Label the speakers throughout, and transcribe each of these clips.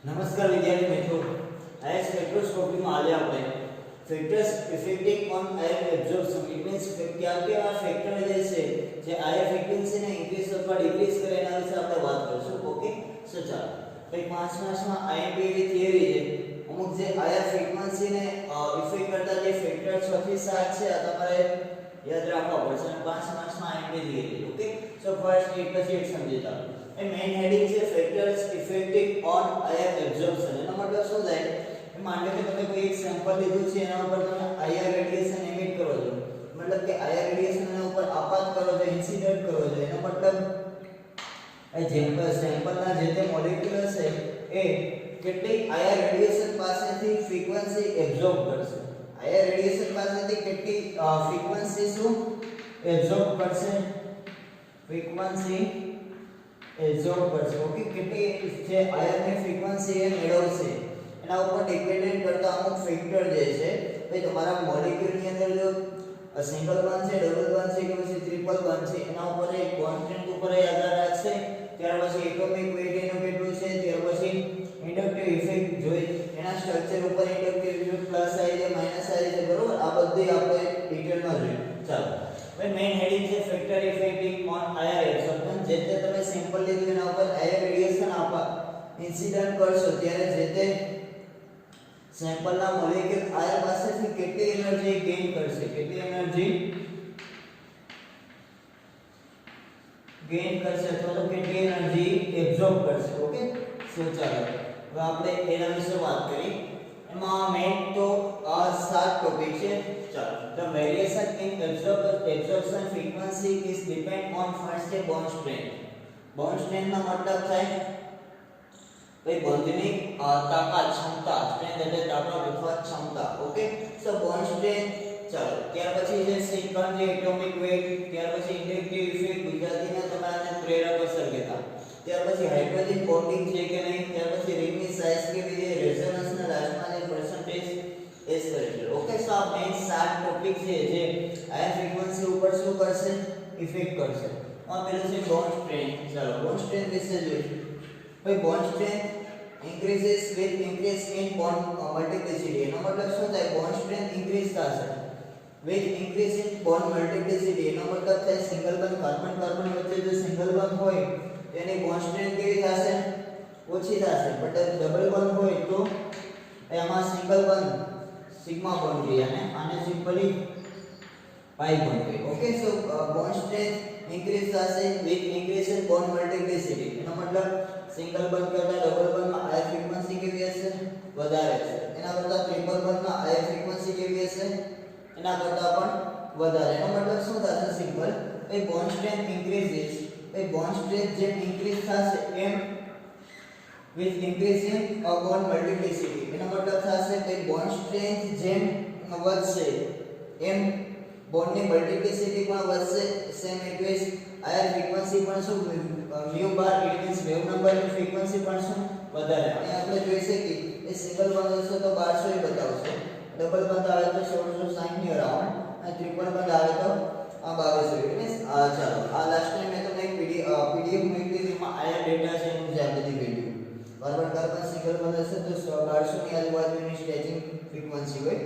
Speaker 1: નમસ્કાર વિદ્યાર્થી મિત્રો, આ સ્પેક્ટ્રોસ્કોપીમાં આજે આપણે factors affecting on IR absorption it means કયા કયા ફેક્ટર જે આયર ફ્રીક્વન્સીને ઇન્ક્રીઝ અથવા ડિક્રીઝ કરે એના વિશે આપણે વાત કરીશું. ઓકે, સો ચાલો ભાઈ 5 માર્ક્સમાં આઈએમપી ની થિયરી છે. અમુક જે આયર ફ્રીક્વન્સીને ઇફેક્ટ કરતા જે ફેક્ટર 6 થી 7 છે આ તમારે યાદ રાખવા પડશે અને 5 માર્ક્સમાં IMP theory. Okay, so first એક પછી એક સમજી જાઓ. એ મેઇન હેડિંગ છે factors affecting on IR absorption. એનો મતલબ શું થાય? मान लो कि તમે કોઈ એક સેમ્પલ લીધું છે એના ઉપર તમે આઈઆર રેડિયેશન એમિટ કરો છો, મતલબ કે આઈઆર રેડિયેશન એના ઉપર આપાત કરો છો, ઇન્સિડન્ટ કરો છો. એનો મતલબ એ સેમ્પલના જે તે મોલેક્યુલ છે એ કેટલી આઈઆર રેડિયેશન પાસેથી ફ્રીક્વન્સી એબ્ઝોર્બ કરશે. આઈઆર રેડિયેશન પાસેથી કેટલી ફ્રીક્વન્સી શું એબ્ઝોર્બ કરશે? ફ્રીક્વન્સી એબ્ઝોર્બ કરશે. ઓકે, કેટલી જે આઈઆરની ફ્રીક્વન્સી એ મેળવશે એના ઉપર ડિપેન્ડન્ટ કરતા અમુક ફેક્ટર જે છે ભાઈ તમારા મોલેક્યુલ ની અંદર જો સિંગલ બોન્ડ છે, ડબલ બોન્ડ છે કે પછી ટ્રિપલ બોન્ડ છે એના ઉપર એક કોન્સ્ટન્ટ ઉપર આધાર રાખશે. ત્યાર પછી એટોમિક વેઇટ એનું કેટલું છે, ત્યાર પછી ઇન્ડક્ટિવ ઇફેક્ટ જોઈ એના સ્ટ્રક્ચર ઉપર ઇન્ડક્ટિવ ઇફેક્ટ પ્લસ આવી છે માઈનસ આવી છે, બરોબર. આ બધી આપણે ડિટેલમાં જોઈએ. ચાલો ભાઈ મેઇન હેડિંગ છે ફેક્ટર ઇફેક્ટિંગ ઓન આયર એબ્સોર્પ્શન. જે તે તમે સેમ્પલ લીધું એના ઉપર આયર રેડિયેશન આપા ઇન્સિડન્ટ કરશો ત્યારે જે તે સેમ્પલના મોલેક્યુલ આયર પાસેથી કેટલી એનર્જી ગેઇન કરશે, કેટલી એનર્જી ગેઇન કરશે અથવા તો કેટલી એનર્જી એબ્ઝોર્બ કરશે. ઓકે, સો ચાલો હવે આપણે એના વિશે વાત કરી. એમાં મેઇન તો આ 7 ટોપિક છે. ચાલો, the variation in absorption frequency is depend on first a bond strength. Bond strength નો મતલબ થાય ભાઈ બંધની તાકાત, ક્ષમતા. સ્ટ્રેન્થ એટલે તાકાત અથવા ક્ષમતા. ઓકે, સો બોન્ડ સ્ટ્રેન્થ. ચાલો ત્યાર પછી જે સિલિકોન જે એટોમિક વેઇટ, ત્યાર પછી ઇન્ડક્ટિવ ઇફેક્ટ, ગુજરાતીને તમારે પ્રેરક અસર કહેતા. ત્યાર પછી હાઇડ્રોજન બોન્ડિંગ છે કે નહીં, ત્યાર પછી રિંગની સાઇઝ કેવી છે, રેઝોનન્સના લાસ્ટમાં જે પર્સન્ટેજ એસ કરે. ઓકે, સો આ મેઇન 7 ટોપિક છે જે આયર ફ્રીક્વન્સી ઉપર શું કરશે, ઇફેક્ટ કરશે. આ પેલું છે બોન્ડ સ્ટ્રેન્થ. ચાલો બોન્ડ સ્ટ્રેન્થ વિશે જોઈએ. ભાઈ bond strength increases with increase in bond multiplicity. એનો મતલબ શું થાય? બોન્ડ સ્ટ્રેન્થ ઇન્ક્રીઝ થશે with increase in bond multiplicity. એનો મતલબ થાય સિંગલ બોન્ડ કાર્બન કાર્બન વચ્ચે જો સિંગલ બોન્ડ હોય તેની બોન્ડ સ્ટ્રેન્થ કેવી થશે? ઓછી થશે. બટ ડબલ બોન્ડ હોય તો એમાં સિંગલ બોન્ડ સિગ્મા બોન્ડ જોઈએ અને આને સિમ્પલી પાઈ બોન્ડ કહે. ઓકે, સો બોન્ડ સ્ટ્રેન્થ increase થશે with increase in bond multiplicity. એનો મતલબ સિંગલ બોન્ડ કરતા ડબલ બોન્ડમાં આયર ફ્રીક્વન્સી કેવી હશે? વધારે છે. એના કરતા ટ્રિપલ બોન્ડમાં આયર ફ્રીક્વન્સી કેવી હશે? એના કરતા પણ વધારે. એનો મતલબ શું થશે? સિમ્પલ એ બોન્ડ સ્ટ્રેન્થ ઇન્ક્રીઝિસ. એ બોન્ડ સ્ટ્રેન્થ જેમ ઇન્ક્રીઝ થશે એમ with increase in bond multiplicity. એનો મતલબ થશે કે બોન્ડ સ્ટ્રેન્થ જેમ વધશે એમ બોન્ડની મલ્ટિપ્લિસિટી પણ વધશે. સેમ ઇક્વેસ આયર ફ્રીક્વન્સી પણ શું mu bar it means wave નંબરની ફ્રીક્વન્સી પણ શું વધારે. અહીં આપણે જોઈ શકીએ એ સિંગલ બોન્ડ હશે તો 1200 બતાવશે, ડબલ બોન્ડ આવે તો 1660 ની અરાઉન્ડ અને ટ્રિપલ બોન્ડ આવે તો આ 2200. ઇટ મીન્સ ચાલો આ લાસ્ટ ટાઈમ મેં તમને એક પીડીએફ મોકલી હતી એમાં આયર ડેટા છે એનું છે આ બધી value. Carbon carbon single bond હશે તો 1200 ની આજુબાજુની સ્ટ્રેચિંગ ફ્રીક્વન્સી હોય.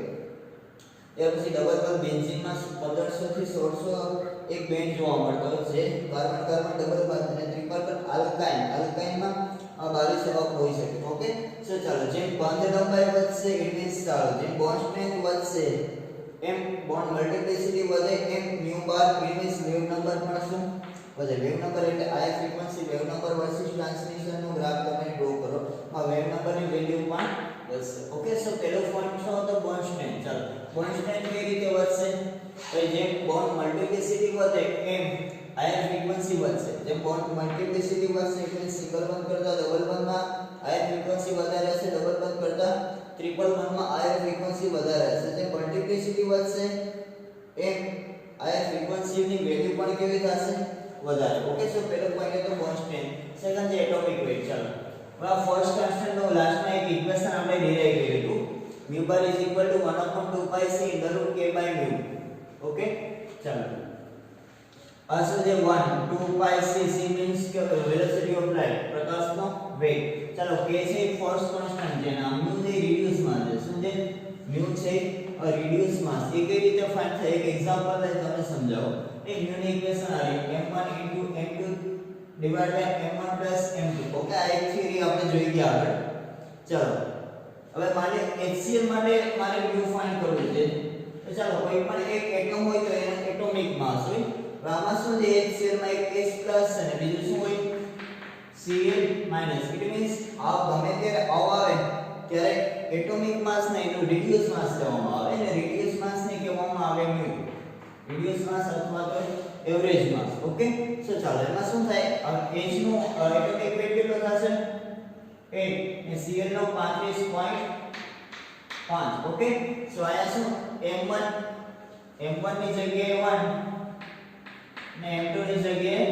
Speaker 1: ત્યાર પછી ડબલ બોન્ડ બેન્ઝીનમાં 1500 થી 1600 એક બેન્ડ જોવા મળતો હોય છે કાર્બન કાર્બન ડબલ બોન્ડ. અને ટ્રિપલ બોન્ડ આલ્કાઇનમાં 2200 અપ હોઈ શકે. ઓકે, સો ચાલો જેમ બોન્ડ લંબાઈ વધશે ઇટ મીન્સ ચાલો જેમ બોન્ડ સ્ટ્રેન્થ વધશે એમ બોન્ડ મલ્ટિપ્લિસિટી વધે એમ mu bar it means wave number પણ શું વધે. વેવ નંબર એટલે IR frequency wave number versus transmission નો ગ્રાફ તમે ડ્રો કરો. આ વેવ નંબરની વેલ્યુ પણ વધશે. ઓકે, સો પહેલો પોઈન્ટ શું હતો? Bond strength. ચાલો બોન્ડ સ્ટ્રેન્થ કેવી રીતે વધશે? ભાઈ જેમ બોન્ડ મલ્ટિપ્લિસિટી વધે એમ આયર ફ્રીક્વન્સી વધશે. જેમ બોન્ડ મલ્ટિપ્લિસિટી વધશે એટલે સિંગલ બોન્ડ કરતા ડબલ બોન્ડમાં આયર ફ્રીક્વન્સી વધારે હશે, ડબલ બોન્ડ કરતા ટ્રિપલ બોન્ડમાં આયર ફ્રીક્વન્સી વધારે હશે. જેમ મલ્ટિપ્લિસિટી વધશે એમ આયર ફ્રીક્વન્સીની વેલ્યુ પણ કેવી થશે? વધારે. ઓકે, સો પહેલો પોઈન્ટ હતો બોન્ડ સ્ટ્રેન્થ. સેકન્ડ છે એટોમિક વેઇટ. ચાલો હવે આ ફર્સ્ટ કોન્સ્ટન્ટ નો લાસ્ટમાં એક ઇક્વેશન આપણે ડિરાઈવ કર્યું હતું. mu bar is equal to 1/2 pi c into root k by mu. Okay, ચાલો આ શું છે? 1 2 pi c. c means velocity of light, પ્રકાશનો વેગ. ચાલો k છે એ ફોર્સ કોન્સ્ટન્ટ છે નામ મ્યુ છે રિડ્યુસ માસ છે શું છે મ્યુ છે રિડ્યુસ માસ એ કઈ રીતે ફાઇન્ડ થાય એક એક્ઝામ્પલ લઈ તમને સમજાવો એક મ્યુ ની ઇક્વેશન આ રહી m1 m2 divide by m1 m2 okay આ એક થિયરી આપણે જોઈ ગયા આગળ ચાલો હવે માને HCl માટે મારે મ્યુ ફાઇન્ડ કરવું છે તો ચાલો કોઈ પણ એક એટમ હોય તો એનો એટોમિક માસ હોય હવે આમાં શું છે HCl માં એક H પ્લસ અને બીજું શું હોય Cl માઈનસ ઇટ મીન્સ આ ગમે ત્યારે આવે ત્યારે એટોમિક માસ ને એનું રિડ્યુસ માસ કહેવામાં આવે અને રિડ્યુસ માસ ને કહેવામાં આવે મ્યુ રિડ્યુસ માસ અથવા તો એવરેજ માસ ઓકે સો ચાલો એમાં શું થાય H નો એટોમિક વેટ કેટલો થશે 8 ને Cl નો 35.5 ઓકે સો આયા શું m1 ની જગ્યાએ 1 ને m2 ની જગ્યાએ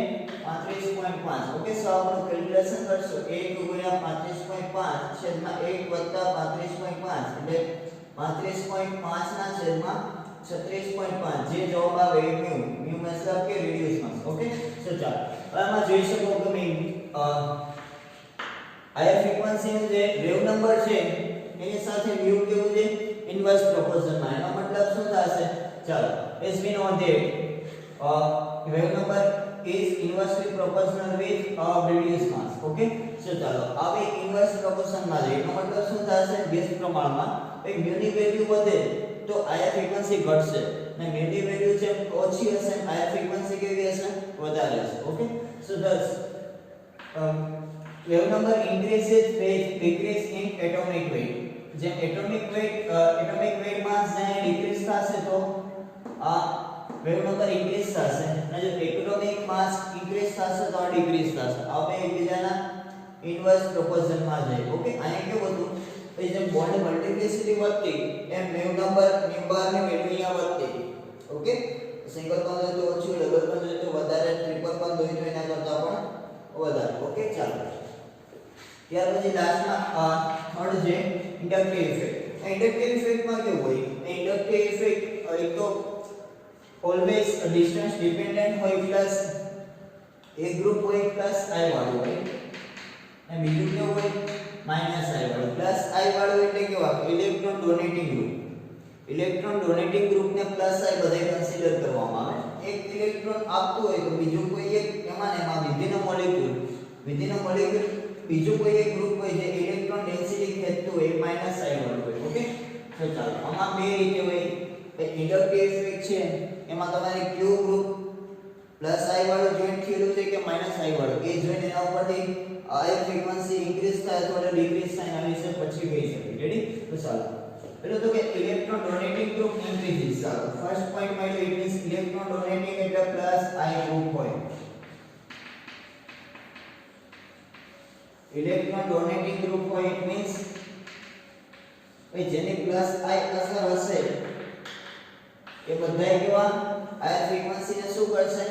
Speaker 1: 35.5 ઓકે સો આપણે કેલ્ક્યુલેશન કરશો 1 * 35.5 છેદમાં 1 + 35.5 એટલે 35.5 ના છેદમાં 36.5 જે જવાબ આવે એ મ્યુ મતલબ કે રિડ્યુસ માસ ઓકે સો ચાલો હવે આમાં જોઈ શકો કે મે આયા ફ્રીક્વન્સી નું જે વેવ નંબર છે એની સાથે મ્યુ કેવું છે ઇન્વર્સ પ્રોપોર્શનમાં એનો મતલબ શું થશે ચાલો as we know that wave number is inversely proportional with reduced mass okay so ચાલો હવે ઇન્વર્સ પ્રોપોર્શન માં છે એનો મતલબ શું થશે બેઝ પ્રમાણમાં એક મ્યુ ની વેલ્યુ વધે તો આયા ફ્રીક્વન્સી ઘટશે અને મ્યુ ની વેલ્યુ છે ઓછી હશે આયા ફ્રીક્વન્સી કેવી હશે વધારે હશે okay so thus wave number increases with decrease in atomic weight જેમ એટોમિક વેટ માસ જે ડિક્રીઝ થશે તો આ વેવ નંબર ઇન્ક્રીઝ થશે અને જો એટોમિક માસ ઇન્ક્રીઝ થશે તો આ ડિક્રીઝ થશે આ બે એકબીજાના ઇન્વર્સ પ્રોપોર્શન માં જાય ઓકે અહીંયા કેવું હતું કે જેમ બોન્ડ મલ્ટીપ્લિસિટી વધતી એમ વેવ નંબર ન્યુ ની વેલ્યુ અહીંયા વધતી ઓકે સિંગલ બોન્ડ હોય તો ઓછું ડબલ બોન્ડ હોય તો વધારે ટ્રિપલ બોન્ડ હોય તો એના કરતા પણ વધારે ઓકે ચાલો ત્યાર પછી લાસ્ટમાં થર્ડ છે ઇન્ડક્ટિવ ઇફેક્ટ ઇન્ડક્ટિવ ઇફેક્ટ માં કેવું હોય ઇન્ડક્ટિવ ઇફેક્ટ એક તો ઓલવેઝ ડિસ્ટન્સ ડિપેન્ડન્ટ હોય પ્લસ એક ગ્રુપ હોય પ્લસ i વાળું હોય અને બીજું કેવું હોય માઈનસ i વાળું પ્લસ i વાળું એટલે કેવા ઇલેક્ટ્રોન ડોનેટિંગ ગ્રુપ ને પ્લસ i બધાય કન્સિડર કરવામાં આવે એક ઇલેક્ટ્રોન આપતું હોય તો બીજું કોઈ એક એમાં વિધિન મોલેક્યુલ બીજું કોઈ એક ગ્રુપ હોય જે ઇલેક્ટ્રોન ડેન્સિટી ખેંચતું હોય માઈનસ i વાળું હોય ઓકે તો ચાલો આમાં બે રીતે હોય ઇન્ડક્ટિવ ઇફેક્ટ છે એમાં તમારે કયું ગ્રુપ પ્લસ i વાળું જોઈન્ટ થયેલું છે કે માઈનસ i વાળું એ જોઈને એના ઉપરથી આ ફ્રીક્વન્સી ઇન્ક્રીઝ થાય અથવા ડિક્રીઝ થાય એના વિશે પછી કહી શકીએ રેડી તો ચાલો પેલો તો કે ઇલેક્ટ્રોન ડોનેટિંગ ગ્રુપ ઇન્ક્રીઝિસ ચાલો ફર્સ્ટ પોઈન્ટ માં ઇટ મીન્સ ઇલેક્ટ્રોન ડોનેટિંગ એટલે પ્લસ i ગ્રુપ હોય ઇલેક્ટ્રોન ડોનેટિંગ ગ્રુપ હોય ઇટ મીન્સ જેની પ્લસ i અસર હશે એ બધાય કેવા આ ફ્રીક્વન્સી ને શું કરશે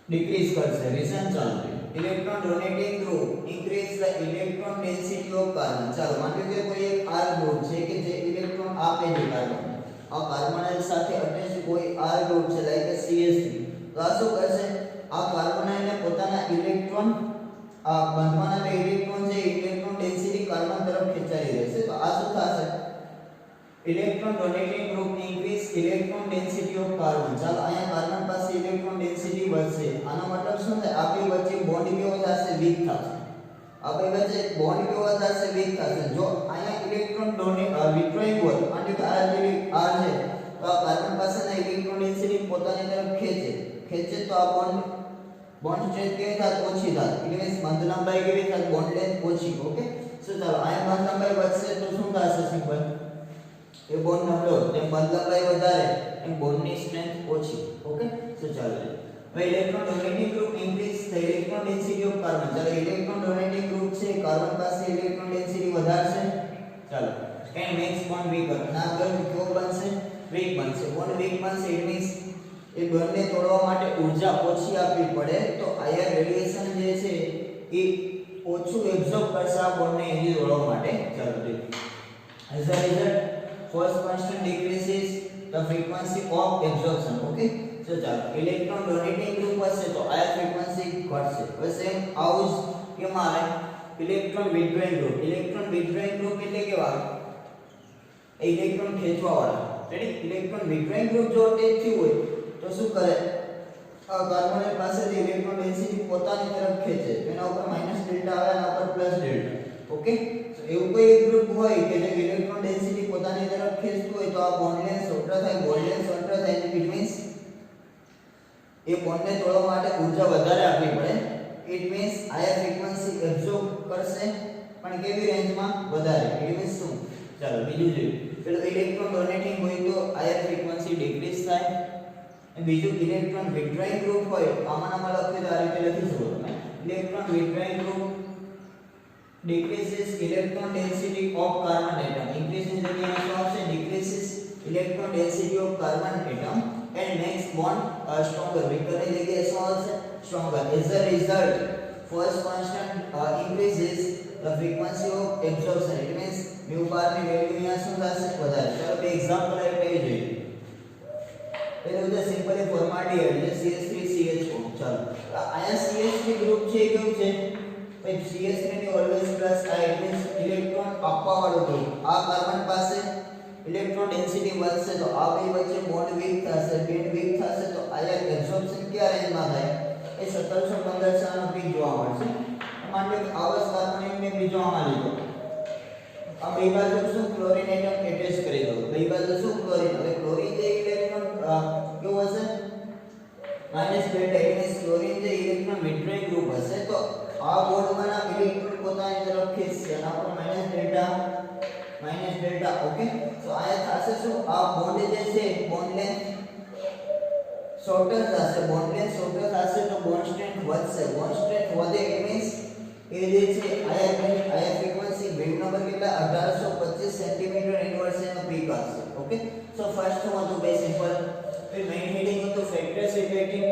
Speaker 1: ડિક્રીઝ કરશે રીઝન ચાલો electron donating group increase the electron density of carbon ચાલો માનો કે કોઈ એક r ગ્રુપ છે કે જે ઇલેક્ટ્રોન આપે છે કાર્બન આ કાર્બોનાઇલ સાથે અટેચ કોઈ r ગ્રુપ છે લાઈક CH3 તો આ શું કરશે આ કાર્બોનાઇલ ને પોતાના ઇલેક્ટ્રોન આ બંધવાના બે ઇલેક્ટ્રોન છે ઇલેક્ટ્રોન ડેન્સિટી કાર્બન તરફ ખેંચાઈ રહેશે તો આ શું થશે electron donating group increase electron density of carbon ચાલો અહીંયા કાર્બન પાસે ઇલેક્ટ્રોન ડેન્સિટી વધશે આનો મતલબ શું છે આપણી વચ્ચે બોન્ડ કેવો થશે વીક થશે આપણી વચ્ચે બોન્ડ કેવો થશે વીક થશે જો અહીંયા ઇલેક્ટ્રોન વિથડ્રોઈંગ હોય અને કે આ છે તો આ કાર્બન પાસેના ઇલેક્ટ્રોન ડેન્સિટી પોતાની તરફ ખેંચે તો આ બોન્ડ સ્ટ્રેન્થ કેવી થાય ઓછી થાય એટલે મીન્સ બંધ લંબાઈ કેવી થાય બોન્ડ લેન્થ ઓછી ઓકે સો ચાલો અહીંયા બંધ લંબાઈ વધશે તો શું થશે સિમ્પલ એ બોન્ડ નબળો તેમ બંધ લંબાઈ વધારે એમ બોન્ડની સ્ટ્રેન્થ ઓછી ઓકે સો ચાલો હવે electron donating group increase the electron density of carbon ચાલો ઇલેક્ટ્રોન ડોનેટિંગ ગ્રુપ છે કાર્બન પાસે ઇલેક્ટ્રોન ડેન્સિટી વધારશે ચાલો એન્ડ મેક્સ બોન્ડ વીકર ના કેવો બનશે વીક બનશે બોન્ડ વીક બનશે ઇટ મીન્સ એ બોન્ડને તોડવા માટે ઊર્જા ઓછી આપવી પડે તો આયર રેડિયેશન જે છે એ ઓછું એબ્સોર્બ કરશે આ બોન્ડને એની તોડવા માટે ચાલો as a result force constant decreases the frequency of absorption okay so ચાલો ઇલેક્ટ્રોન ડોનેટિંગ ગ્રુપ હશે તો આ ફ્રીક્વન્સી ઘટશે હવે સેમ આવું જ કેમાં આવે electron withdrawing group. Electron withdrawing group એટલે કેવા એ electron ખેંચવાવાળા. Ready? Electron withdrawing group જો અટેચ થયું હોય તો શું કરે આ કાર્બન પાસેથી ઇલેક્ટ્રોન ડેન્સિટી પોતાની તરફ ખેંચે તો એના ઉપર માઈનસ ડેલ્ટા આવે અને ઉપર પ્લસ ડેલ્ટા. ઓકે, સો એવું કોઈ એક ગ્રુપ હોય કે જે ઇલેક્ટ્રોન ડેન્સિટી પોતાની તરફ ખેંચતું હોય તો આ બોન્ડ લેન્થ શોર્ટર થાય, બોન્ડ લેન્થ શોર્ટર થાય એટલે ઇટ મીન્સ એ બોન્ડને તોડવા માટે ઊર્જા વધારે આપવી પડે. It means higher frequency absorb કરશે પણ કેવી રેન્જમાં વધારે. ઇટ મીન્સ શું? ચાલો બીજું જોઈએ. પેલો ઇલેક્ટ્રોન ડોનેટિંગ હોય તો હાયર ફ્રીક્વન્સી ડિક્રીઝ થાય. અને બીજું ઇલેક્ટ્રોન વિથડ્રોઈંગ ગ્રુપ હોય આમાંનામાં લખી તો આ રીતે લખી શકો તમે. Electron withdrawing group decreases electron density of carbon atom. Increase ની જગ્યાએ શું આવશે? decreases electron density of carbon atom and makes bond stronger. weaker ની જગ્યાએ શું આવશે? stronger. As a result, first constant increases the frequency of absorption. It means mu bar ની value અહીંયા શું થશે? વધારે. ચાલો બે એક્ઝામ્પલ આપી જોઈએ. પહેલું છે સિમ્પલી ફોર્માલિટી એટલે CH3CH4. ચાલો અહીંયા CH3 ગ્રુપ છે એ કેવું છે? ભાઈ CH3 ની ઓલવેઝ પ્લસ આ ઇટ મીન્સ ઇલેક્ટ્રોન આપવા વાળો ગ્રુપ. આ કાર્બન પાસે ઇલેક્ટ્રોન ડેન્સિટી વધશે તો આ બે વચ્ચે બોન્ડ વીક થશે, બેન્ડ વીક થશે તો આયર એબ્સોર્પ્શન કયા રેન્જમાં થાય? એ 1700-1500 નો પીક જોવા મળશે. માની લો કે આવા કાર્બન બીજો આમાં લીધો. આ બે બાજુ શું ક્લોરીન એટમ એટેચ કરી દો. બે બાજુ શું ક્લોરીન. હવે ક્લોરીન જે ઇલેક્ટ્રોન કેવું હશે? Minus delta. એટલે ક્લોરીન જે ઇલેક્ટ્રોન વિથડ્રોઈંગ ગ્રુપ હશે તો આ બોન્ડમાંના ઇલેક્ટ્રોન પોતાની તરફ ખેંચશે અને આપણો માઈનસ ડેલ્ટા. ઓકે, તો આયા થશે શું? આ બોન્ડ જે છે બોન્ડ લેન્થ શોર્ટર થશે. બોન્ડ લેન્થ શોર્ટર થશે તો બોન્ડ સ્ટ્રેન્થ વધશે. બોન્ડ સ્ટ્રેન્થ વધે ઇટ મીન્સ એ જે છે આયા ફ્રીક્વન્સી બેન્ડ નંબર કેટલા? 1825 સેન્ટીમીટર ઇન્વર્સ એનો પીક આવશે. ઓકે, સો ફર્સ્ટ હું હતું બે સિમ્પલ મેઇન હેડિંગ હતું factors affecting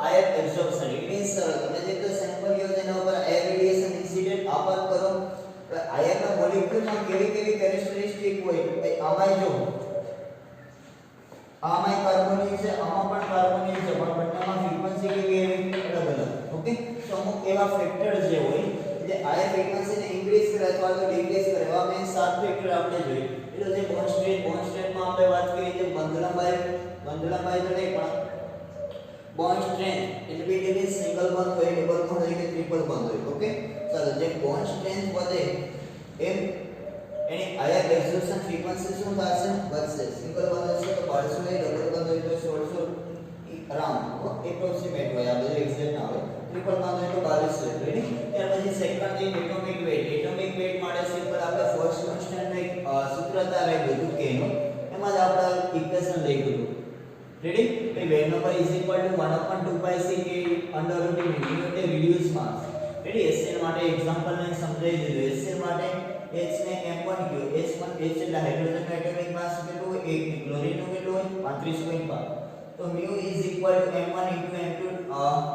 Speaker 1: IR absorption. It means તમે જે તો સેમ્પલ લ્યો તેના ઉપર એર રેડિયેશન ઇન્સિડન્ટ આપત કરો. આયરના મોલેક્યુલમાં કેવી કેરેક્ટરિસ્ટિક હોય આમાં જો આમાં કાર્બોનિલ છે, આમાં પણ કાર્બોનિલ છે પણ બંનેમાં ફ્રીક્વન્સી કેવી અલગ અલગ. ઓકે, તો અમુક એવા ફેક્ટર જે હોય જે આયર ફ્રીક્વન્સીને ઇન્ક્રીઝ કરે અથવા તો ડિક્રીઝ કરે એવા મેં 7 ફેક્ટર આપણે જોઈએ. એટલે જે બોન્ડ સ્ટ્રેન્થમાં આપણે વાત કરી જે બંધ લંબાઈ તો નહીં પણ બોન્ડ સ્ટ્રેન્થ એટલે બે એટલે સિંગલ બોન્ડ હોય, ડબલ બોન્ડ હોય કે ટ્રિપલ બોન્ડ હોય. ઓકે, ચાલો જેમ બોન્ડ સ્ટ્રેન્થ વધે એમ એની હાયર એબ્સોર્પ્શન ફ્રીક્વન્સી શું થશે? વધશે. સિંગલ બોન્ડ હશે તો 1200 હોય, ડબલ બોન્ડ હોય તો 1600 અરાઉન્ડ એપ્રોક્સિમેટ હોય. આ બધું એક્ઝેક્ટ ના હોય. ટ્રિપલ બોન્ડ હોય તો 2200. રેડી? ત્યાર પછી સેકન્ડ જે એટોમિક વેટ. એટોમિક વેટ માટે સિમ્પલ આપણે ફર્સ્ટ કોન્સ્ટન્ટ એક સૂત્રતા રાખ્યું હતું કે એનું એમાં જ આપણે ઇક્વેશન લખ્યું હતું. રેડી? કે wave number is equal to 1/2πc કે અંડર રૂટ એટલે રિડ્યુસ માસ. રેડી? SN માટે એક્ઝામ્પલ ને સમજાવી દીધું. SN માટે H ને m1 કયો? H1 H એટલે હાઇડ્રોજનનો એટોમિક માસ કેટલું હોય? 1. ક્લોરીનનું કેટલું હોય? 35.5. તો mu is equal to m1 into m2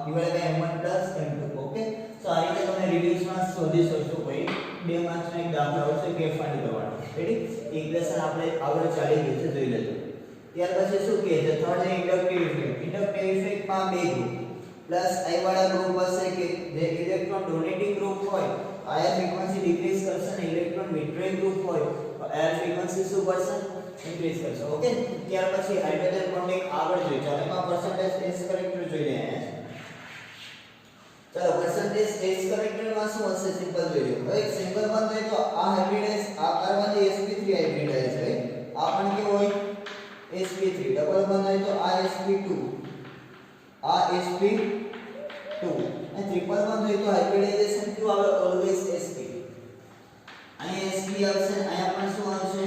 Speaker 1: divided by m1 plus m2. Okay, so આ રીતે તમે રિડ્યુસ માસ શોધી શકશો. કોઈ બે માર્ક્સનો એક દાખલો આવશે કે ફાઇન્ડ કરવાનો. રેડી? ઇક્વેશન આપણે આગળ ચાલી ગયું છે જોઈ લેજો. ત્યાર પછી શું કહે છે? Third inductive effect. ઇન્ડક્ટિવ ઇફેક્ટમાં બે ગ્રુપ પ્લસ I વાળા ગ્રુપ હશે કે જે ઇલેક્ટ્રોન ડોનેટિંગ ગ્રુપ હોય હાયર ફ્રીક્વન્સી ડિક્રીઝ કરશે અને ઇલેક્ટ્રોન વિથડ્રોઈંગ ગ્રુપ હોય તો હાયર ફ્રીક્વન્સી શું કરશે? ઇન્ક્રીઝ કરશે. ઓકે, ત્યાર પછી હાઇડ્રોજન બોન્ડિંગ આગળ જોઈએ. ચાલો એમાં પર્સન્ટેજ એસ કરેક્ટર જોઈ લઈએ. ચાલો પર્સન્ટેજ એસ કરેક્ટરમાં શું હશે? સિમ્પલ જોઈ લો. હવે સિંગલ બોન્ડ હોય તો આ હાઇબ્રિડાઇઝ આ કાર્બન જે sp3 હાઇબ્રિડાઇઝ હોય આ પણ કેવો હોય? sp3. ડબલ બોન્ડ હોય તો આ sp2 આ sp2 અને ટ્રિપલ બોન્ડ હોય તો હાઇબ્રિડાઇઝેશન ક્યુ આવે? Always sp. અહીંયા sp આવશે અહીંયા પણ શું આવશે?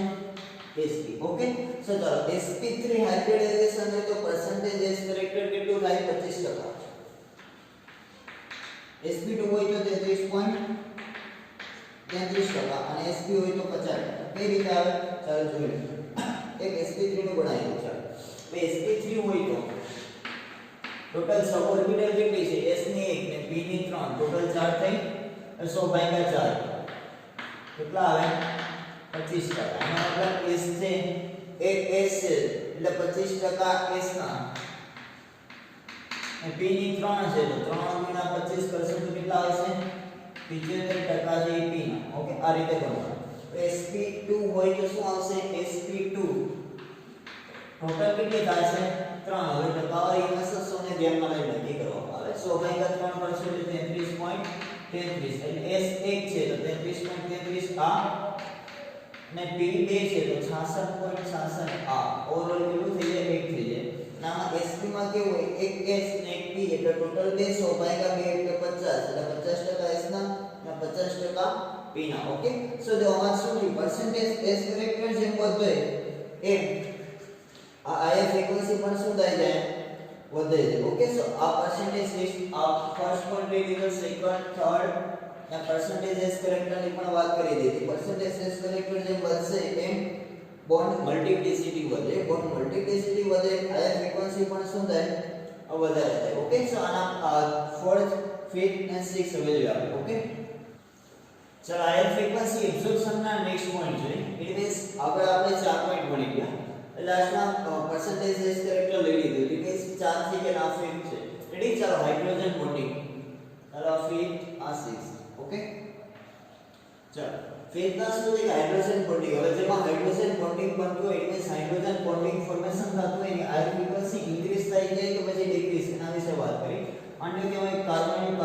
Speaker 1: sp. ઓકે, સો ચાલો sp3 હાઇબ્રિડાઇઝેશન હોય તો પર્સન્ટેજ એસ કરેક્ટર કેટલું થાય? 25%. sp2 હોય તો 33.33% અને sp હોય તો 50%. કઈ રીતે આવે? ચાલો જોઈએ. એક sp3 નું બનાવી દો. ચાલો બે sp3 હોય તો ટોટલ સબ ઓર્બિટલ કેટલી છે? s ની 1 ને p ની 3 ટોટલ 4 થઈ 100/4 કેટલા આવે? 25%. આનો મતલબ s છે એક s છે એટલે 25% s ના અને p ની 3 છે તો 3 * 25 કરશો તો કેટલા આવશે? 75% જે p ના ઓકે આ રીતે ગણવાનું sp2 હોય તો શું આવશે sp2 ટોટલ કેટલી થાય છે 3 હવે ટકાવારી એમએસએસઓને ધ્યાનમાં લઈને નક્કી કરવામાં આવે 100 ભાગ્યા 3% એટલે 33.33 એટલે s1 છે તો 33.33 આ ને p2 છે તો 66.66 આ ઓવરઓલ કેટલું થઈ જાય 1 થઈ જાય નામાં sp માં કેવું હોય એક s ને એક p એટલે ટોટલ 200 ભાગ્યા 2 એટલે 50 એટલે 50% s ના અને 50% p ના ઓકે સો જો આમાં શું છે percentage s કેરેક્ટર જેમ વધે એમ આ ફ્રીક્વન્સી પણ શું થાય જાય વધે છે ઓકે સો આ percentage લિસ્ટ આ ફર્સ્ટ પણ લઈ લીધો સેકન્ડ થર્ડ અને percentage s કેરેક્ટર ની પણ વાત કરી દીધી percentage s કેરેક્ટર જેમ વધશે એમ બોન્ડ મલ્ટીપ્લિસિટી વધે બોન્ડ મલ્ટીપ્લિસિટી વધે આ ફ્રીક્વન્સી પણ શું થાય વધારે થાય ઓકે સો આના ફોર્થ ફિફ્થ અને સિક્સ્થ વેલ્યુ આપે ઓકે ચલો આ ફ્રીક્વન્સી એબ્સોર્પ્શન ના નેક્સ્ટ પોઈન્ટ છે ઇટ મીન્સ આગળ આપણે 4 પોઈન્ટ ભણી ગયા લાસ્ટમાં percentage s કેરેક્ટર લઈ લીધું ઇટ મીન્સ 4 થી કે ના ફિફ્થ છે રેડી ચાલો હાઇડ્રોજન બોન્ડિંગ ચાલો ફિફ્થ આ સિક્સ્થ ઓકે ચલો ફિફ્થ ના શું છે હાઇડ્રોજન બોન્ડિંગ હવે જેમાં હાઇડ્રોજન બોન્ડિંગ બનતું હોય એટલે હાઇડ્રોજન બોન્ડિંગ ફોર્મેશન થતું હોય એની આ ફ્રીક્વન્સી ઇન્ક્રીઝ થઈ જાય કે પછી ડિક્રીઝ એના વિશે વાત કરી અને કે એક કાર્બનિક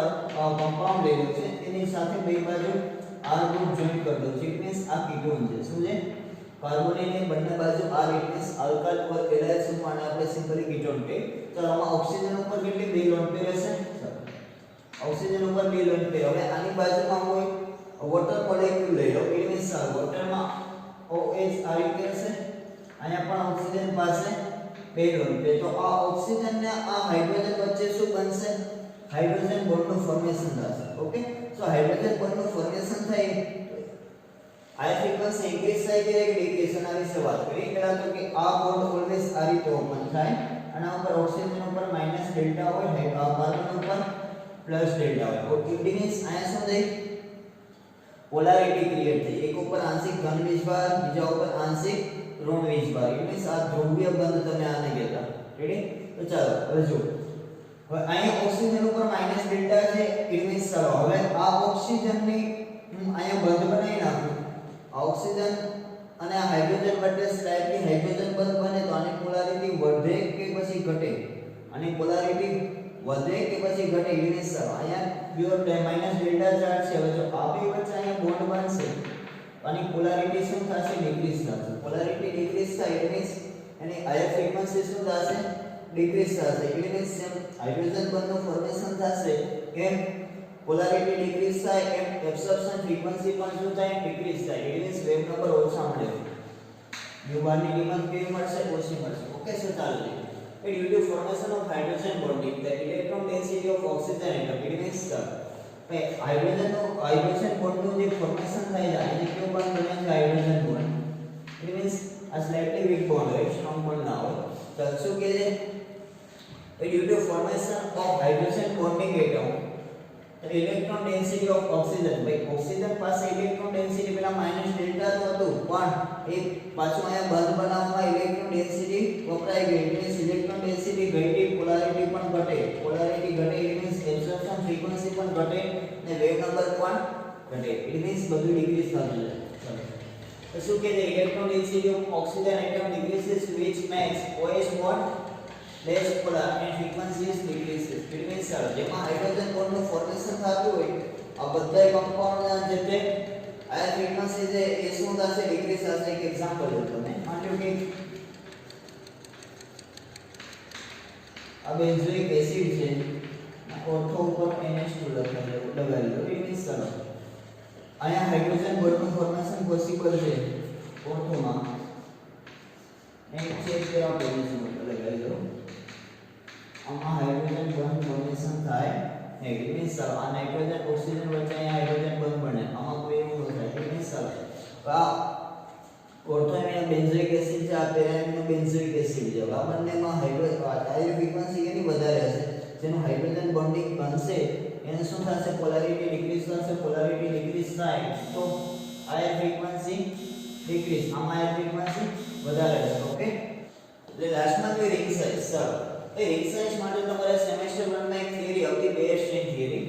Speaker 1: કમ્પાઉન્ડ લેવું છે એની સાથે બે બાજુ R ગ્રુપ જોઈન કરી દો ઇટ મીન્સ આ કીટોન છે શું છે કાર્બોનેટની બંને બાજુ R ઇટ મીન્સ આલ્કાઇલ પર એલાઇલ સુપાને આપણે સિમ્પલી કીટોન કહે તો આમાં ઓક્સિજન ઉપર કેટલી 2 લોન પેર હશે ઓક્સિજન ઉપર 2 લોન પેર હવે આની બાજુમાં હોય વોટર મોલેક્યુલ લઈ લો ઇટ મીન્સ વોટરમાં OH આ રીતે હશે અહીંયા પણ ઓક્સિજન પાસે 2 લોન પેર તો આ ઓક્સિજન ને આ હાઇડ્રોજન વચ્ચે શું બનશે હાઇડ્રોજન બોન્ડનું ફોર્મેશન થશે ઓકે સો હાઇડ્રોજન બોન્ડનું ફોર્મેશન થાય આ ફ્રીક્વન્સી ઇન્ક્રીઝ થાય કે ડિક્રીઝ એના વિશે વાત કરી પહેલા તો કે આ બોન્ડ ઓલવેઝ આ રીતે ઓપન થાય અને આ ઉપર ઓક્સિજન ઉપર માઈનસ ડેલ્ટા હોય ને કાર્બન ઉપર પ્લસ ડેલ્ટા હોય ઓકે ઇટ મીન્સ આયા શું થાય પોલારિટી ક્રિએટ થઈ એક ઉપર આંશિક ધન વીજભાર બીજા ઉપર આંશિક ઋણ વીજભાર ઇટ મીન્સ આ ધ્રુવીય બંધ તમે આને કહેતા રેડી તો ચાલો હવે જો હવે અહીંયા ઓક્સિજન ઉપર માઈનસ ડેલ્ટા છે ઇટ મીન્સ ચાલો હવે આ ઓક્સિજનની અહીંયા બંધ બનાવી નાખું ઓક્સિજન અને હાઇડ્રોજન વચ્ચે સ્લાઇટલી હાઇડ્રોજન બંધ બને તો આની પોલારિટી વધે કે પછી ઘટે આની પોલારિટી વધે કે પછી ઘટે યુનિટ સર અહીંયા પ્યોર માઈનસ ડેલ્ટા ચાર્જ છે હવે જો આ બે વચ્ચે અહીંયા બોન્ડ બનશે આની પોલારિટી શું થશે ડિક્રીઝ થશે પોલારિટી ડિક્રીઝ થાય it means any higher frequency શું થશે ડિક્રીઝ થશે ઇટ મીન્સ જેમ હાઇડ્રોજન બંધનું ફોર્મેશન થશે એમ પોલારિટી ડિક્રીઝ થાય એમ એબ્સોર્પ્શન ફ્રીક્વન્સી પણ શું થાય ડિક્રીઝ થાય ઇટ મીન્સ વેવ નંબર ઓછા મળે u બાર ની કિંમત કેવી મળશે ઓછી મળશે ઓકે સો ચાલો due to formation of hydrogen bonding the electron density of oxygen atom it means hydrogen bond નું જે ફોર્મેશન થાય છે એને કેવું બોન્ડ બને છે hydrogen bond it means a slightly weak bond હોય strong bond ના હોય તો શું કહે છે due to formation of hydrogen bonding atom the electron density of oxygen ભાઈ ઓક્સિજન પાસે ઇલેક્ટ્રોન ડેન્સિટી પેલા માઈનસ ડેલ્ટા તો હતું પણ એ પાછું અહીંયા બંધ બનાવવામાં ઇલેક્ટ્રોન ડેન્સિટી વપરાઈ ગઈ એટલે ઇલેક્ટ્રોન ડેન્સિટી ઘટી પોલારિટી પણ ઘટે પોલારિટી ઘટે ઇટ મીન્સ એબ્સોર્પ્શન ફ્રીક્વન્સી પણ ઘટે અને વેવ નંબર પણ ઘટે ઇટ મીન્સ બધું ડિક્રીઝ થતું જાય તો શું કહે છે electron density of oxygen atom decreases which makes OH bond less polar and frequency is decreases it means જેમાં હાઇડ્રોજન બોન્ડનું ફોર્મેશન થતું હોય આ બધા કમ્પાઉન્ડના જે તે આ ફ્રીક્વન્સી છે એ શું થશે ડિક્રીઝ થશે એક એક્ઝામ્પલ લો તમે માની લો કે આ બેન્ઝોઇક એસિડ છે ઓર્થો ઉપર NH2 લગાવી દો it means અહીંયા હાઇડ્રોજન બોન્ડનું ફોર્મેશન પોસિબલ છે ઓર્થોમાં એક છે કે આ પોઝિશન ઉપર લગાવી દો આમાં હાઇડ્રોજન બોન્ડ ફોર્મેશન થાય ઇટ મીન્સ આ નાઇટ્રોજન ઓક્સિજન વચ્ચે અહીંયા હાઇડ્રોજન બોન્ડ બને આમાં કોઈ એવું ન થાય ઇટ મીન્સ આ ઓર્થોએમિયા બેન્ઝોઇક એસિડ છે આ પેરામિનો બેન્ઝોઇક એસિડ છે આ બંનેમાં હાઇડ્રોજન ફ્રીક્વન્સી એની વધારે હશે જેનું હાઇડ્રોજન બોન્ડિંગ બનશે એને શું થશે પોલારિટી ડિક્રીઝ થશે પોલારિટી ડિક્રીઝ થાય તો હાયર ફ્રીક્વન્સી ડિક્રીઝ આમાં હાયર ફ્રીક્વન્સી વધારે હશે ઓકે એટલે લાસ્ટમાં કે રિંગ સાઇઝ સર એ રિંગ સાઇઝ માટે તમારે સેમેસ્ટર 1 માં એક થિયરી આવતી બેર સ્ટ્રેન થિયરી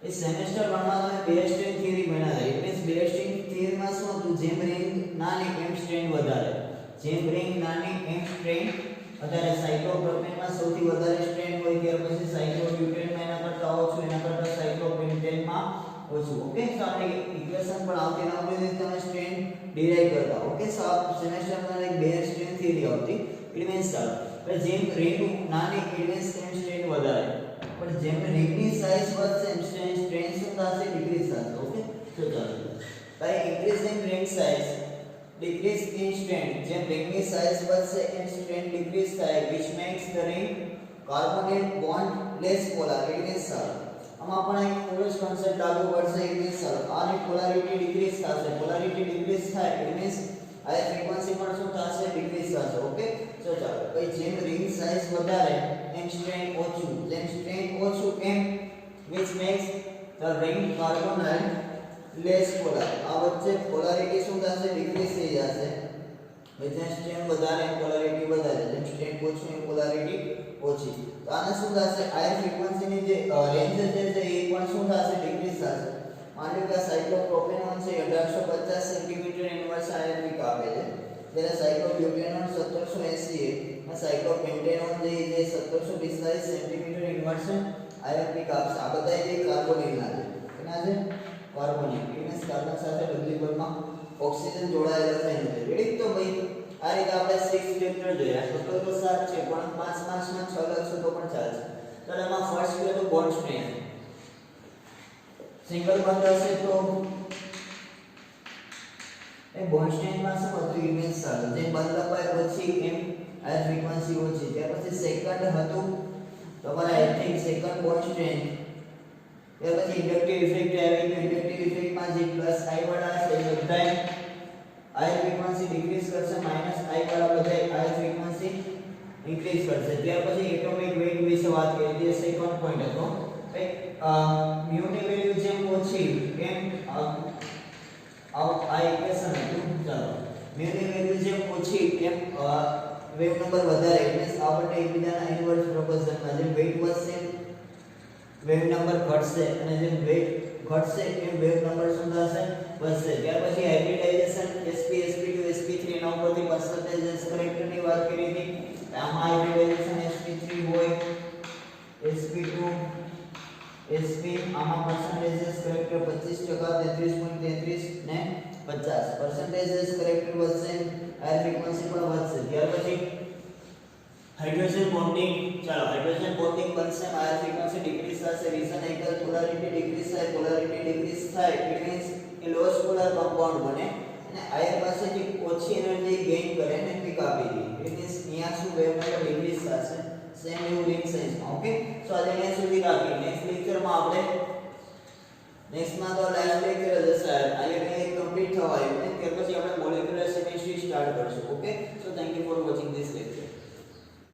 Speaker 1: એ સેમેસ્ટર 1 માં તમે બે સ્ટ્રેન થિયરી ભણ્યા હતા. ઇટ મીન્સ બે સ્ટ્રેન થિયરીમાં શું હતું, જેમ રિંગ નાની એમ સ્ટ્રેન વધારે, જેમ રિંગ નાની એમ સ્ટ્રેન વધારે. સાયક્લોપ્રોપેનમાં સૌથી વધારે સ્ટ્રેન હોય, ત્યાર પછી સાયક્લોબ્યુટેનમાં એના કરતા ઓછું, એના કરતા સાયક્લોપેન્ટેનમાં ઓછું. ઓકે, તો આપણે ઇક્વેશન પણ આવતી ના આવતી તમે સ્ટ્રેન ડિરાઈવ કરતા. ઓકે, સો સેમેસ્ટરમાં એક બે સ્ટ્રેન થિયરી આવતી. ઇટ મીન્સ ચાલો પણ જેમ રિંગ નાની ઇટ મીન્સ એમ સ્ટ્રેન વધારે, પણ જેમ રિંગની સાઈઝ વધશે એમ સ્ટ્રેન શું થશે, ડિક્રીઝ થશે. ઓકે, તો ચાલો by increasing ring size decrease in strain, જેમ રિંગની સાઈઝ વધશે એમ સ્ટ્રેન ડિક્રીઝ થાય, which makes the ring carbonate bond less polar. It means આમાં પણ એક પૂરો કોન્સેપ્ટ લાગુ પડશે. it means આની પોલારિટી ડિક્રીઝ થશે, પોલારિટી ડિક્રીઝ થાય it means આ ફ્રીક્વન્સી પણ શું થશે, ડિક્રીઝ થશે. ઓકે, તો ચાલો ભાઈ જેમ રિંગ સાઈઝ વધારે એમ સ્ટ્રેન ઓછું, જેમ સ્ટ્રેન ઓછું એમ which makes the ring carbonate less polar. આ વચ્ચે પોલારિટી શું થશે, ડિક્રીઝ થઈ જશે. જેમ સ્ટ્રેન વધારે એમ પોલારિટી વધારે, જેમ સ્ટ્રેન ઓછું એમ પોલારિટી ઓછી. તો આને શું થશે, હાયર ફ્રીક્વન્સીની જે રેન્જ છે એ પણ શું થશે, ડિક્રીઝ થશે. માની લો કે સાયક્લોપ્રોપેનોન છે 1850 સેન્ટીમીટર ઇન્વર્સ આયન પીક આપે છે, જ્યારે સાયક્લોબ્યુટેનોન 1780 અને સાયક્લોપેન્ટેનોન જે 1745 સેન્ટીમીટર ઇન્વર્સ આયન પીક આપશે. આ બધા જે કાર્બોનિલના છે, એના છે કાર્બોનિલ. એટલે કાર્બન સાથે ડબલ બોન્ડમાં ઓક્સિજન જોડાયેલા છે. રેડી? તો ભાઈ આ રીતે આપણે 6 ચેપ્ટર જોયા. ટોટલ તો 7 છે, પણ 5 માર્ક્સમાં 6 લખશો તો પણ ચાલશે. તો એમાં ફર્સ્ટ છે તો બોન્ડ સ્ટ્રેન. સિંગલ બોન્ડ હશે તો એ બોન્ડ સ્ટ્રેનમાં શું હતું, ઇમેજ સારું, જે બંધ લંબાઈ ઓછી એમ હાયર ફ્રીક્વન્સી ઓછી. ત્યાર પછી સેકન્ડ હતું તમારા I think second bond strain. ત્યાર પછી ઇન્ડક્ટિવ ઇફેક્ટ આવી ગયો. ઇન્ડક્ટિવ ઇફેક્ટમાં જે પ્લસ આઈ વાળા હશે એ બધા હાયર ફ્રીક્વન્સી ડિક્રીઝ કરશે, માઈનસ આઈ વાળા બધા હાયર ફ્રીક્વન્સી ઇન્ક્રીઝ કરશે. ત્યાર પછી એટોમિક વેટ વિશે વાત કરી, જે સેકન્ડ પોઈન્ટ હતો. મ્યુ ની વેલ્યુ જેમ ઓછી એમ આ ઇક્વેશન હતું. ચાલો મ્યુ ની વેલ્યુ જેમ ઓછી એમ વેવ નંબર વધારે, એટલે આ બંને એકબીજાના ઇન્વર્સ પ્રોપોર્શનમાં. જેમ વેટ વધશે વેવ નંબર ઘટશે, અને જેમ વેટ ઘટશે એમ વેવ નંબર શું થશે, વધશે. ત્યાર પછી હાઇબ્રિડાઇઝેશન sp sp2 sp3 એના ઉપરથી પર્સન્ટેજ કરેક્ટરની વાત કરી હતી. આમાં હાઇબ્રિડાઇઝેશન sp3 હોય, sp2 sp આમાં પર્સન્ટેજ કરેક્ટર 25%, 33.33 ને 50. પર્સન્ટેજ કરેક્ટર વધશે, હાયર ફ્રીક્વન્સી પણ વધશે. ત્યાર પછી હાઇડ્રોજન બોન્ડિંગ. ચાલો હાઇડ્રોજન બોન્ડિંગ બનશે, હાયર ફ્રીક્વન્સી ડિક્રીઝ થશે, રીઝન એકલ પોલારિટી ડિક્રીઝ થાય, પોલારિટી ડિક્રીઝ થાય it means A loss polar compound બને, અને હાયર પાસેથી ઓછી એનર્જી ગેઇન કરે ને પીક આપી દે. ઇટ મીન્સ અહીંયા શું વેવ નંબર ડિક્રીઝ થશે. સેમ એવું રિંગ સાઇઝમાં. ઓકે, સો આજે અહીંયા સુધી રાખીએ. નેક્સ્ટ લેક્ચરમાં આપણે નેક્સ્ટમાં તો લાસ્ટ લેક્ચર જ હશે. આ એક કમ્પ્લીટ થવા આવ્યું ને ત્યાર પછી આપણે મોલેક્યુલર કેમિસ્ટ્રી સ્ટાર્ટ કરશું. ઓકે.